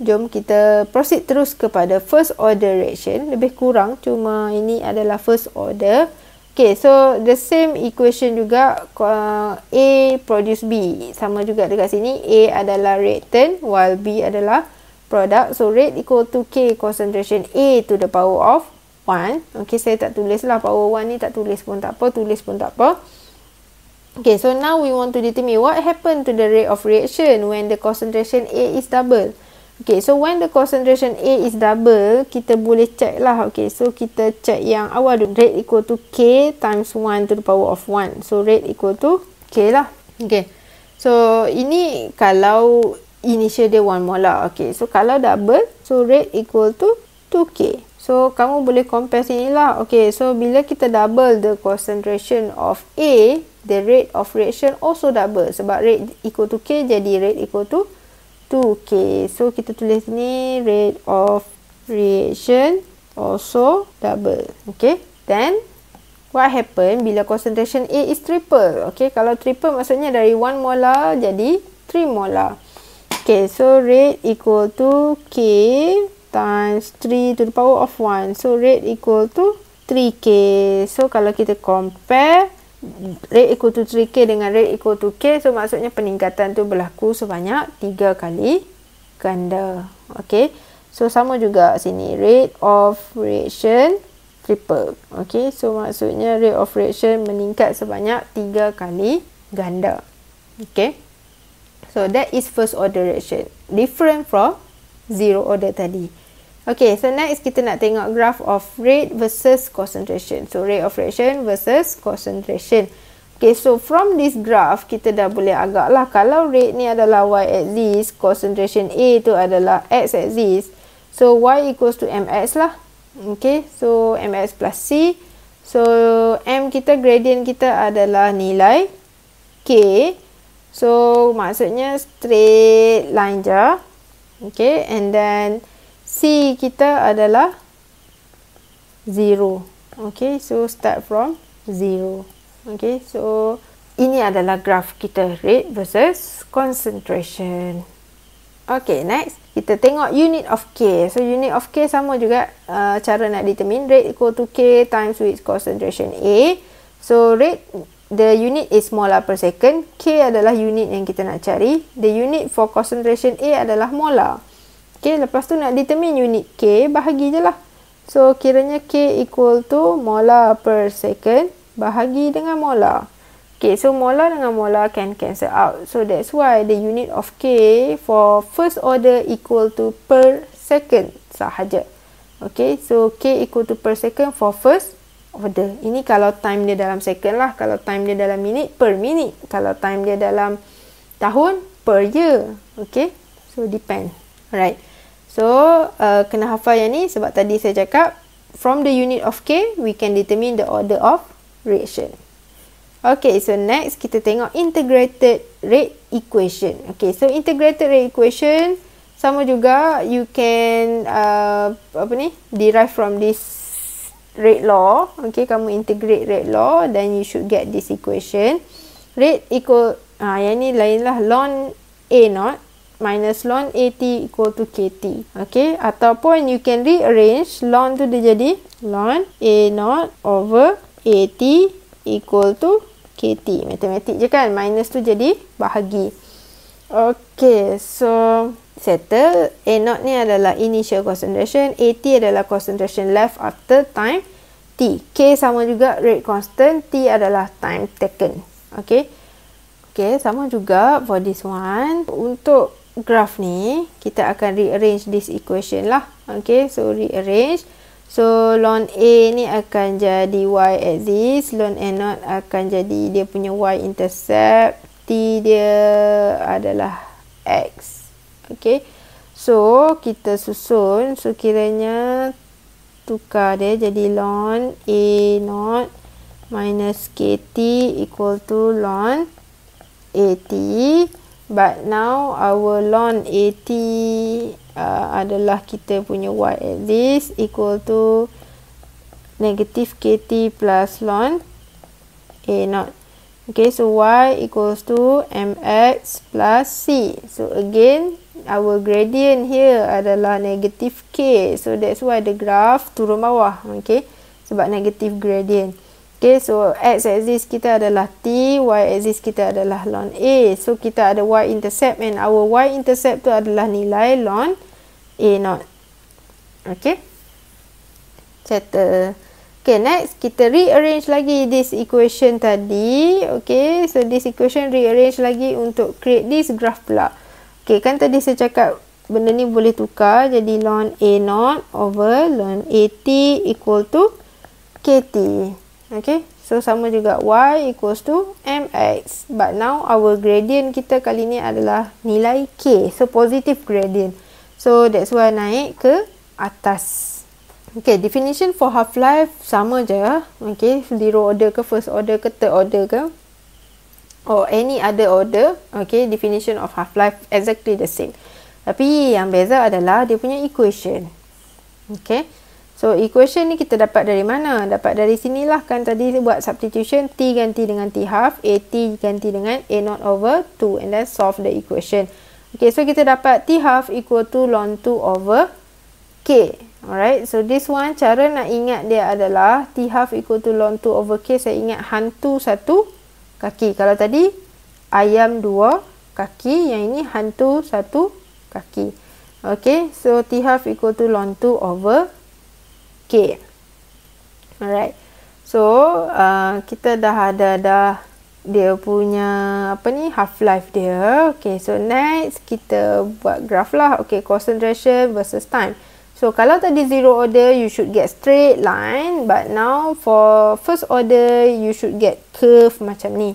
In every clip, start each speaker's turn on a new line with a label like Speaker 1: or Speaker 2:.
Speaker 1: jom kita proceed terus kepada first order reaction. Lebih kurang, cuma ini adalah first order. Okay, so the same equation juga, A produce B. Sama juga dekat sini, A adalah reactant while B adalah product. So rate equal to K concentration A to the power of 1. Okay, saya tak tulis lah power 1 ni, tak tulis pun tak apa, tulis pun tak apa. Okay, so now we want to determine what happened to the rate of reaction when the concentration A is double. Okay, so when the concentration A is double, kita boleh check lah. Okay, so kita check yang awal dulu. Rate equal to K times 1 to the power of 1. So rate equal to K lah. Okay, so ini kalau initial dia 1 molar. Okay, so kalau double, so rate equal to 2K. So kamu boleh compare sini lah. Okay, so bila kita double the concentration of A, the rate of reaction also double. Sebab rate equal to K, jadi rate equal to 2K. So kita tulis ni rate of reaction also double. Okay, then what happen bila concentration A is triple? Okay, kalau triple maksudnya dari 1 molar jadi 3 molar. Okay, so rate equal to K times 3 to the power of 1. So rate equal to 3K. So kalau kita compare rate equal to 3K dengan rate equal to K, so maksudnya peningkatan tu berlaku sebanyak 3 kali ganda. Okay, so sama juga sini, rate of reaction triple. Okay, so maksudnya rate of reaction meningkat sebanyak 3 kali ganda. Okay, so that is first order reaction, different from zero order tadi. Okay, so next kita nak tengok graph of rate versus concentration. So rate of reaction versus concentration. Okay, so from this graph kita dah boleh agak lah, kalau rate ni adalah y-axis, concentration A tu adalah x-axis, so y equals to mx lah. Okay, so mx plus c. So m kita, gradient kita adalah nilai k. So maksudnya straight line je. Okay, and then C kita adalah 0. Okay, so start from 0. Okay, so ini adalah graf kita, rate versus concentration. Okay, next kita tengok unit of K. So unit of K sama juga cara nak determine. Rate equal to K times with concentration A. So rate, the unit is molar per second. K adalah unit yang kita nak cari. The unit for concentration A adalah molar. Okay, lepas tu nak determine unit K, bahagi je lah. So, kiranya K equal to molar per second, bahagi dengan molar. Okay, so molar dengan molar can cancel out. So, that's why the unit of K for first order equal to per second sahaja. Okay, so K equal to per second for first order. Ini kalau time dia dalam second lah. Kalau time dia dalam minit, per minit. Kalau time dia dalam tahun, per year. Okay, so depend. Alright. So, kena hafal yang ni sebab tadi saya cakap from the unit of K, we can determine the order of reaction. Okay, so next kita tengok integrated rate equation. Okay, so integrated rate equation sama juga, you can derive from this rate law. Okay, kamu integrate rate law, then you should get this equation. Rate equal, yang ni lain lah, ln A naught minus ln AT equal to KT. Okay, ataupun you can rearrange ln tu dia jadi ln A naught over AT equal to KT. Matematik je kan, minus tu jadi bahagi. Okay, so settle. A naught ni adalah initial concentration, AT adalah concentration left after time T. K sama juga rate constant, T adalah time taken. Okay, okay, sama juga for this one. Untuk graph ni, kita akan rearrange this equation lah. Okay, so rearrange. So, ln A ni akan jadi y-axis, ln A naught akan jadi dia punya y-intercept, T dia adalah x. Okay, so kita susun. So, kiranya tukar dia jadi ln A naught minus KT equal to ln AT. But now our ln AT adalah kita punya y-axis equal to negative KT plus ln A naught. Okay, so y equals to mx plus c. So again, our gradient here adalah negative K. So that's why the graph turun bawah. Okay, sebab negative gradient. Okay, so x axis kita adalah T, y axis kita adalah ln A. So kita ada y intercept and our y intercept tu adalah nilai ln A0. Okay, settle. Okay, next kita rearrange lagi this equation tadi. Okay, so this equation rearrange lagi untuk create this graph pula. Okay, kan tadi saya cakap benda ni boleh tukar jadi ln A0 over ln AT equal to KT. Okay, so sama juga y equals to mx. But now our gradient kita kali ni adalah nilai K. So positive gradient. So that's why naik ke atas. Okay, definition for half-life sama je. Okay, zero order ke, first order ke, third order ke, or any other order. Okay, definition of half-life exactly the same. Tapi yang beza adalah dia punya equation. Okay, so equation ni kita dapat dari mana? Dapat dari sinilah kan tadi buat substitution. T ganti dengan T half, AT ganti dengan A0 over 2 and then solve the equation. Okay, so kita dapat T half equal to ln 2 over K. Alright, so this one cara nak ingat dia adalah T half equal to ln 2 over K. Saya ingat hantu satu kaki. Kalau tadi ayam dua kaki, yang ini hantu satu kaki. Okay, so T half equal to ln 2 over K. Alright, so kita dah ada dia punya apa ni half-life dia. Okay, so next kita buat graph lah. Okay, concentration versus time. So kalau tadi zero order you should get straight line, but now for first order you should get curve macam ni.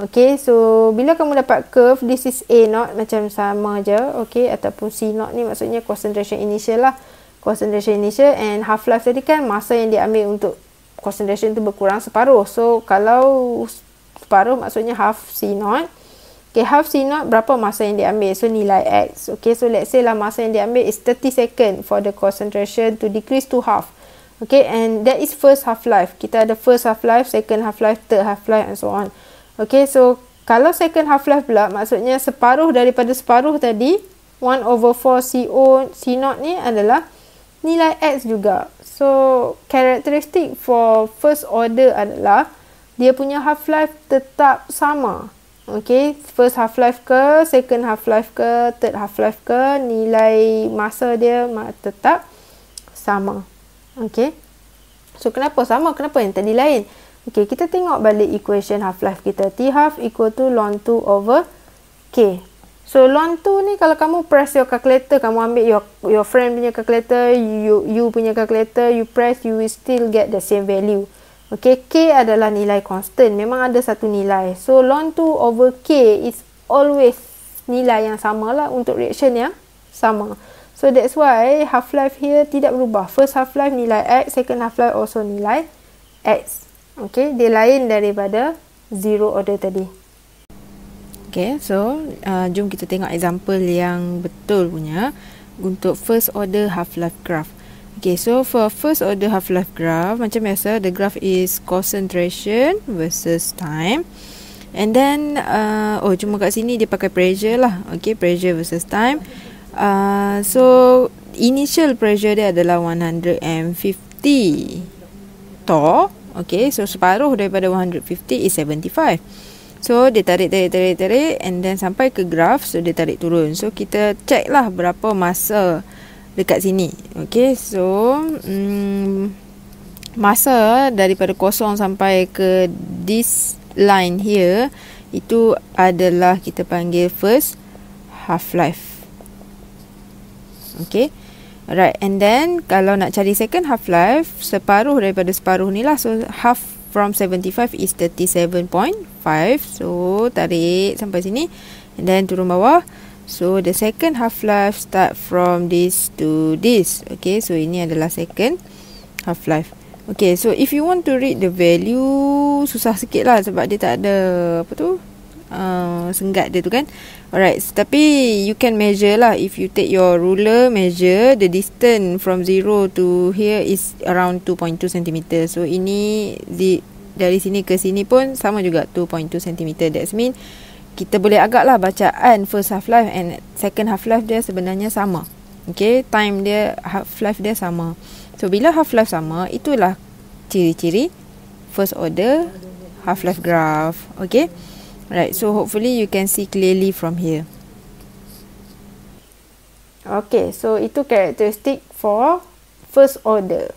Speaker 1: Okay, so bila kamu dapat curve, this is A0 macam sama je. Okay, ataupun C0 ni maksudnya concentration initial lah. Concentration initial, and half-life tadi kan masa yang diambil untuk concentration tu berkurang separuh. So kalau separuh maksudnya half C0. Okay, half C0 berapa masa yang diambil? So nilai X. Okay, so let's say lah masa yang diambil is 30 second for the concentration to decrease to half. Okay, and that is first half-life. Kita ada first half-life, second half-life, third half-life and so on. Okay, so kalau second half-life pula maksudnya separuh daripada separuh tadi, 1 over 4 C0 ni adalah nilai X juga. So karakteristik for first order adalah dia punya half-life tetap sama. Okay, first half-life ke, second half-life ke, third half-life ke, nilai masa dia tetap sama. Okay, so kenapa sama? Kenapa yang tadi lain? Okay, kita tengok balik equation half-life kita. T half equal to ln 2 over K. So ln 2 ni kalau kamu press your calculator, kamu ambil your friend punya calculator, you punya calculator, you press, you will still get the same value. Okay, K adalah nilai constant. Memang ada satu nilai. So ln 2 over K is always nilai yang sama lah untuk reaction yang sama. So that's why half-life here tidak berubah. First half-life nilai X, second half-life also nilai X. Okay, dia lain daripada zero order tadi. Okay, so jom kita tengok example yang betul punya untuk first order half-life graph. Okay, so for first order half-life graph, macam biasa, the graph is concentration versus time. And then, cuma kat sini dia pakai pressure lah. Okay, pressure versus time. So, initial pressure dia adalah 150 torr. Okay, so separuh daripada 150 is 75. So, dia tarik, and then sampai ke graph, so dia tarik turun. So, kita check lah berapa masa dekat sini. Okay, so masa daripada kosong sampai ke this line here, itu adalah kita panggil first half-life. Okay, alright, and then kalau nak cari second half-life, separuh daripada separuh ni lah. So half from 75 is 37.5. So tarik sampai sini and then turun bawah. So the second half-life start from this to this. Okay, so ini adalah second half-life. Okay, so if you want to read the value, susah sikit lah sebab dia tak ada apa tu, senggat dia tu kan. Alright, tapi you can measure lah. If you take your ruler, measure the distance from 0 to here is around 2.2 cm. So ini dari sini ke sini pun sama juga 2.2 cm. That means kita boleh agaklah bacaan first half-life and second half-life dia sebenarnya sama. Okay, time dia, half-life dia sama. So, bila half-life sama, itulah ciri-ciri first order half-life graph. Okay, right, so hopefully you can see clearly from here. Okay, so itu karakteristik for first order.